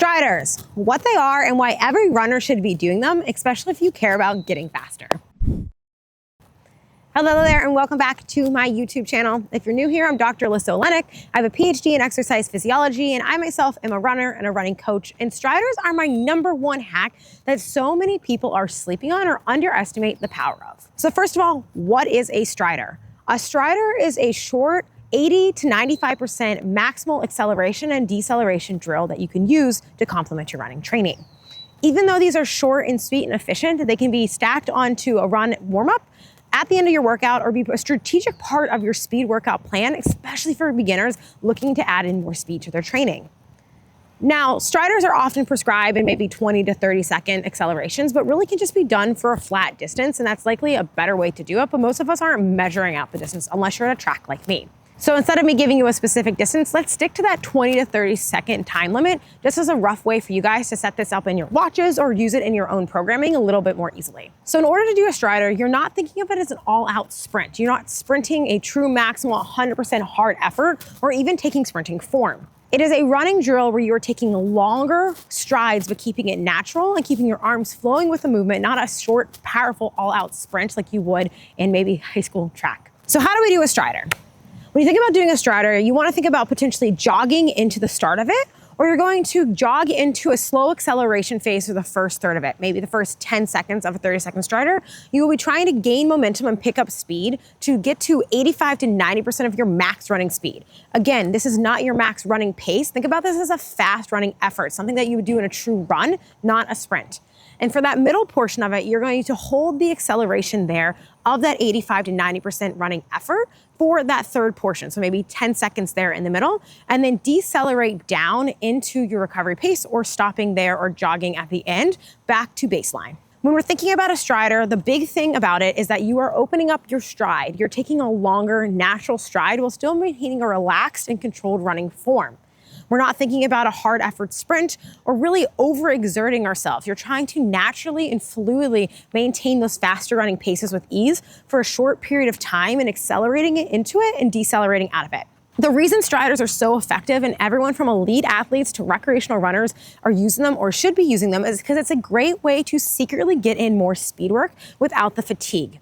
Striders, what they are and why every runner should be doing them, especially if you care about getting faster. Hello there and welcome back to my YouTube channel. If you're new here, I'm Dr. Alyssa Olenek. I have a PhD in exercise physiology and I myself am a runner and a running coach. And striders are my #1 hack that so many people are sleeping on or underestimate the power of. So first of all, what is a strider? A strider is a short 80 to 95% maximal acceleration and deceleration drill that you can use to complement your running training. Even though these are short and sweet and efficient, they can be stacked onto a run warm-up at the end of your workout or be a strategic part of your speed workout plan, especially for beginners looking to add in more speed to their training. Now, striders are often prescribed in maybe 20 to 30 second accelerations, but really can just be done for a flat distance, and that's likely a better way to do it, but most of us aren't measuring out the distance unless you're at a track like me. So instead of me giving you a specific distance, let's stick to that 20 to 30 second time limit, just as a rough way for you guys to set this up in your watches or use it in your own programming a little bit more easily. So in order to do a strider, you're not thinking of it as an all-out sprint. You're not sprinting a true maximal 100% hard effort or even taking sprinting form. It is a running drill where you're taking longer strides, but keeping it natural and keeping your arms flowing with the movement, not a short, powerful, all-out sprint like you would in maybe high school track. So how do we do a strider? When you think about doing a strider, you want to think about potentially jogging into the start of it, or you're going to jog into a slow acceleration phase for the first third of it, maybe the first 10 seconds of a 30-second strider. You will be trying to gain momentum and pick up speed to get to 85 to 90% of your max running speed. Again, this is not your max running pace. Think about this as a fast running effort, something that you would do in a true run, not a sprint. And for that middle portion of it, you're going to hold the acceleration there of that 85 to 90% running effort for that third portion. So maybe 10 seconds there in the middle, and then decelerate down into your recovery pace or stopping there or jogging at the end back to baseline. When we're thinking about a strider, the big thing about it is that you are opening up your stride. You're taking a longer natural stride while still maintaining a relaxed and controlled running form. We're not thinking about a hard effort sprint or really overexerting ourselves. You're trying to naturally and fluidly maintain those faster running paces with ease for a short period of time and accelerating it into it and decelerating out of it. The reason striders are so effective and everyone from elite athletes to recreational runners are using them or should be using them is because it's a great way to secretly get in more speed work without the fatigue.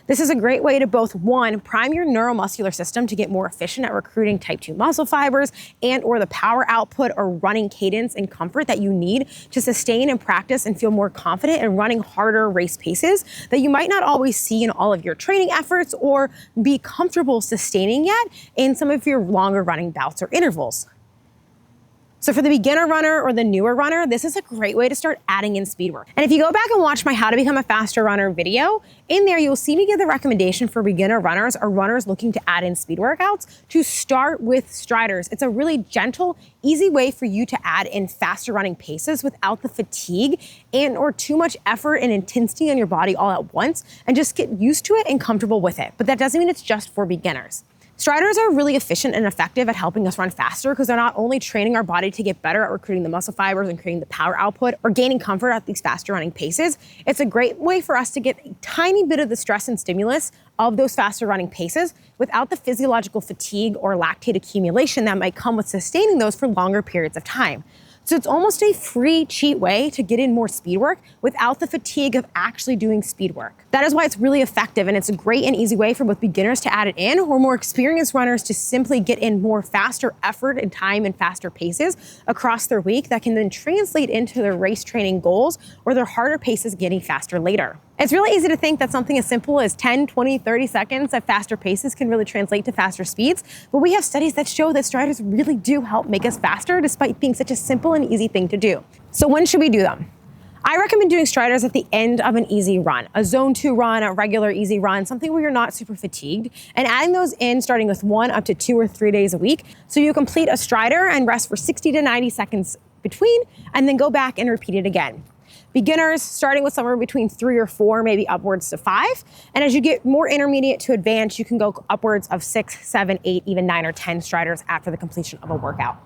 This is a great way to both, one, prime your neuromuscular system to get more efficient at recruiting type 2 muscle fibers and or the power output or running cadence and comfort that you need to sustain and practice and feel more confident in running harder race paces that you might not always see in all of your training efforts or be comfortable sustaining yet in some of your longer running bouts or intervals. So for the beginner runner or the newer runner, this is a great way to start adding in speed work. And if you go back and watch my How to Become a Faster Runner video, in there you'll see me give the recommendation for beginner runners or runners looking to add in speed workouts to start with striders. It's a really gentle, easy way for you to add in faster running paces without the fatigue and or too much effort and intensity on your body all at once, and just get used to it and comfortable with it. But that doesn't mean it's just for beginners. Striders are really efficient and effective at helping us run faster because they're not only training our body to get better at recruiting the muscle fibers and creating the power output or gaining comfort at these faster running paces, it's a great way for us to get a tiny bit of the stress and stimulus of those faster running paces without the physiological fatigue or lactate accumulation that might come with sustaining those for longer periods of time. So it's almost a free, cheat way to get in more speed work without the fatigue of actually doing speed work. That is why it's really effective, and it's a great and easy way for both beginners to add it in or more experienced runners to simply get in more faster effort and time and faster paces across their week that can then translate into their race training goals or their harder paces getting faster later. It's really easy to think that something as simple as 10, 20, 30 seconds at faster paces can really translate to faster speeds, but we have studies that show that striders really do help make us faster despite being such a simple and easy thing to do. So when should we do them? I recommend doing striders at the end of an easy run, a zone 2 run, a regular easy run, something where you're not super fatigued, and adding those in starting with 1 up to 2 or 3 days a week. So you complete a strider and rest for 60 to 90 seconds between, and then go back and repeat it again. Beginners, starting with somewhere between 3 or 4, maybe upwards to 5. And as you get more intermediate to advanced, you can go upwards of 6, 7, 8, even 9 or 10 striders after the completion of a workout.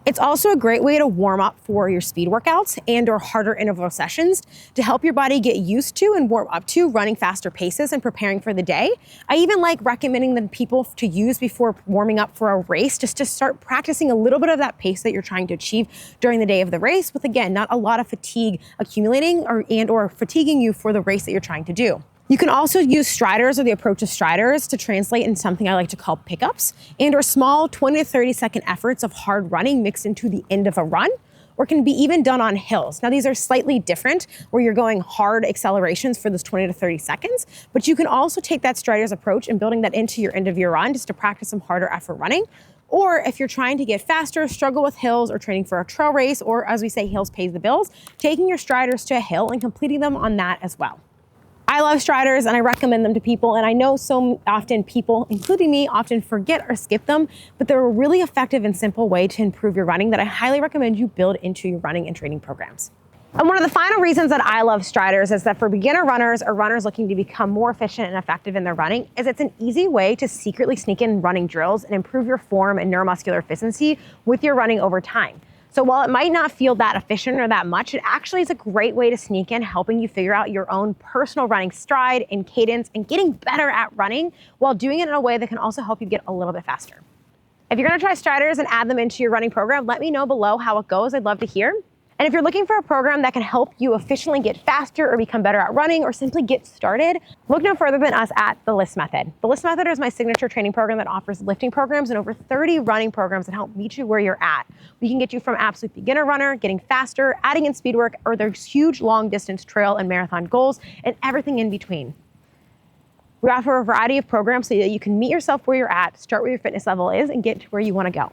It's also a great way to warm up for your speed workouts and or harder interval sessions to help your body get used to and warm up to running faster paces and preparing for the day. I even like recommending them people to use before warming up for a race, just to start practicing a little bit of that pace that you're trying to achieve during the day of the race with, again, not a lot of fatigue accumulating or fatiguing you for the race that you're trying to do. You can also use striders or the approach of striders to translate in something I like to call pickups and or small 20 to 30 second efforts of hard running mixed into the end of a run, or can be even done on hills. Now these are slightly different where you're going hard accelerations for those 20 to 30 seconds, but you can also take that striders approach and building that into your end of your run just to practice some harder effort running. Or if you're trying to get faster, struggle with hills, or training for a trail race, or as we say, hills pays the bills, taking your striders to a hill and completing them on that as well. I love striders and I recommend them to people, and I know so often people, including me, often forget or skip them, but they're a really effective and simple way to improve your running that I highly recommend you build into your running and training programs. And one of the final reasons that I love striders is that for beginner runners or runners looking to become more efficient and effective in their running, is it's an easy way to secretly sneak in running drills and improve your form and neuromuscular efficiency with your running over time. So while it might not feel that efficient or that much, it actually is a great way to sneak in, helping you figure out your own personal running stride and cadence and getting better at running while doing it in a way that can also help you get a little bit faster. If you're gonna try striders and add them into your running program, let me know below how it goes. I'd love to hear. And if you're looking for a program that can help you efficiently get faster or become better at running or simply get started, look no further than us at the LIST Method. The LIST Method is my signature training program that offers lifting programs and over 30 running programs that help meet you where you're at. We can get you from absolute beginner runner, getting faster, adding in speed work, or there's huge long distance trail and marathon goals, and everything in between. We offer a variety of programs so that you can meet yourself where you're at, start where your fitness level is, and get to where you want to go.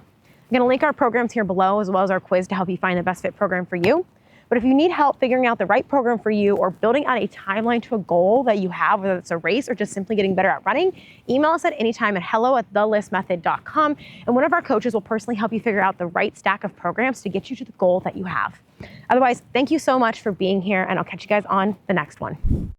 I'm going to link our programs here below as well as our quiz to help you find the best fit program for you. But if you need help figuring out the right program for you or building out a timeline to a goal that you have, whether it's a race or just simply getting better at running, email us at any time at hello@thelistmethod.com, and one of our coaches will personally help you figure out the right stack of programs to get you to the goal that you have. Otherwise, thank you so much for being here, and I'll catch you guys on the next one.